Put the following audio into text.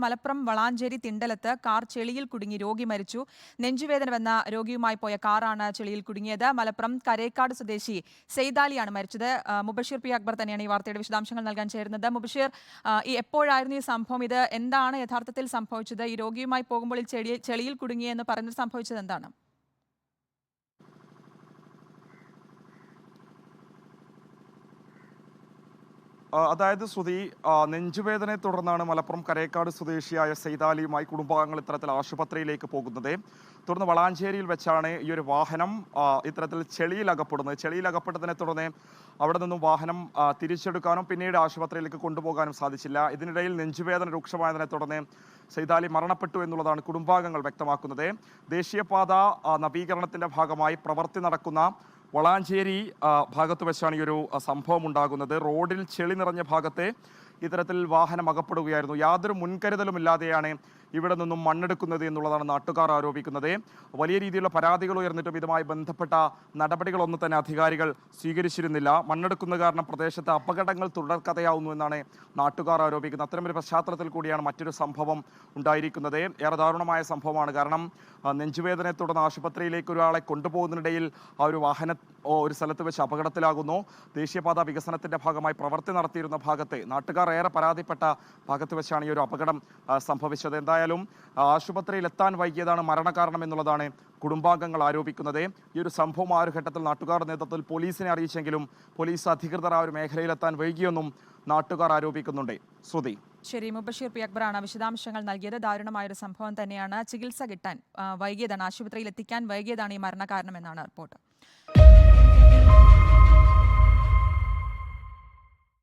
Malappuram Valanchery തിണ്ടലത്ത് car ചെളിയിൽ കുടുങ്ങി രോഗി മരിച്ചു. നെഞ്ചുവേദന വന്ന രോഗിയുമായി പോയ കാറാണ് ചെളിയിൽ കുടുങ്ങിയത്. മലപ്പുറം കരേക്കാട് സ്വദേശി സെയ്താലിയാണ് മരിച്ചത്. മുബഷീർ പി അക്ബർ തന്നെയാണ് ഈ വാർത്തയുടെ വിശദാംശങ്ങൾ നൽകാൻ ചേരുന്നത്. മുബഷീർ, എപ്പോഴായിരുന്നു ഈ സംഭവം? ഇത് എന്താണ് യഥാർത്ഥത്തിൽ സംഭവിച്ചത്? ഈ രോഗിയുമായി പോകുമ്പോൾ ഈ ചെളിയിൽ കുടുങ്ങിയെന്ന് പറഞ്ഞത് സംഭവിച്ചത് എന്താണ്? അതായത് ശ്രുതി, നെഞ്ചുവേദനയെ തുടർന്നാണ് മലപ്പുറം കരേക്കാട് സ്വദേശിയായ സെയ്താലിയുമായി കുടുംബാംഗങ്ങൾ ഇത്തരത്തിൽ ആശുപത്രിയിലേക്ക് പോകുന്നത്. തുടർന്ന് വളാഞ്ചേരിയിൽ വെച്ചാണ് ഈ ഒരു വാഹനം ഇത്തരത്തിൽ ചെളിയിൽ അകപ്പെടുന്നത്. ചെളിയിൽ അകപ്പെട്ടതിനെ തുടർന്ന് അവിടെ നിന്നും വാഹനം തിരിച്ചെടുക്കാനും പിന്നീട് ആശുപത്രിയിലേക്ക് കൊണ്ടുപോകാനും സാധിച്ചില്ല. ഇതിനിടയിൽ നെഞ്ചുവേദന രൂക്ഷമായതിനെ തുടർന്ന് സെയ്താലി മരണപ്പെട്ടു എന്നുള്ളതാണ് കുടുംബാംഗങ്ങൾ വ്യക്തമാക്കുന്നത്. ദേശീയപാത നവീകരണത്തിന്റെ ഭാഗമായി പ്രവൃത്തി നടക്കുന്ന വളാഞ്ചേരി ഭാഗത്ത് വെച്ചാണ് ഈ ഒരു സംഭവം ഉണ്ടാകുന്നത്. റോഡിൽ ചെളി നിറഞ്ഞ ഭാഗത്തെ ഇത്തരത്തിൽ വാഹനം അകപ്പെടുകയായിരുന്നു. യാതൊരു മുൻകരുതലുമില്ലാതെയാണ് ഇവിടെ നിന്നും മണ്ണെടുക്കുന്നത് എന്നുള്ളതാണ് നാട്ടുകാർ ആരോപിക്കുന്നത്. വലിയ രീതിയിലുള്ള പരാതികൾ ഉയർന്നിട്ടും ഇതുമായി ബന്ധപ്പെട്ട നടപടികളൊന്നും തന്നെ അധികാരികൾ സ്വീകരിച്ചിരുന്നില്ല. മണ്ണെടുക്കുന്ന കാരണം പ്രദേശത്ത് അപകടങ്ങൾ തുടർക്കഥയാവുന്നു എന്നാണ് നാട്ടുകാർ ആരോപിക്കുന്നത്. അത്തരമൊരു പശ്ചാത്തലത്തിൽ കൂടിയാണ് മറ്റൊരു സംഭവം ഉണ്ടായിരിക്കുന്നത്. ഏറെ ദാരുണമായ സംഭവമാണ്. കാരണം നെഞ്ചുവേദനയെ തുടർന്ന് ആശുപത്രിയിലേക്ക് ഒരാളെ കൊണ്ടുപോകുന്നതിനിടയിൽ ആ ഒരു വാഹനം ഒരു സ്ഥലത്ത് വെച്ച് അപകടത്തിലാകുന്നു. ദേശീയപാത വികസനത്തിന്റെ ഭാഗമായി പ്രവൃത്തി നടത്തിയിരുന്ന ഭാഗത്ത് നാട്ടുകാർ ഏറെ പരാതിപ്പെട്ട ഭാഗത്ത് വെച്ചാണ് ഈ ഒരു അപകടം സംഭവിച്ചത്. എന്തായാലും ആശുപത്രിയിൽ എത്താൻ വൈകിയതാണ് മരണകാരണം എന്നുള്ളതാണ് കുടുംബാംഗങ്ങൾ ആരോപിക്കുന്നത്. ഈ ഒരു സംഭവം ആ ഒരു ഘട്ടത്തിൽ നാട്ടുകാരുടെ നേതൃത്വത്തിൽ പോലീസിനെ അറിയിച്ചെങ്കിലും പോലീസ് അധികൃതർ ആ ഒരു മേഖലയിലെത്താൻ വൈകിയെന്നും നാട്ടുകാർ ആരോപിക്കുന്നുണ്ട്. ശ്രുതി. ശരി, മുബഷീർ പി അക്ബറാണ് വിശദാംശങ്ങൾ നൽകിയത്. ദാരുണമായൊരു സംഭവം തന്നെയാണ്. ചികിത്സ കിട്ടാൻ വൈകിയതാണ്, ആശുപത്രിയിൽ എത്തിക്കാൻ വൈകിയതാണ് ഈ മരണകാരണമെന്നാണ് റിപ്പോർട്ട്.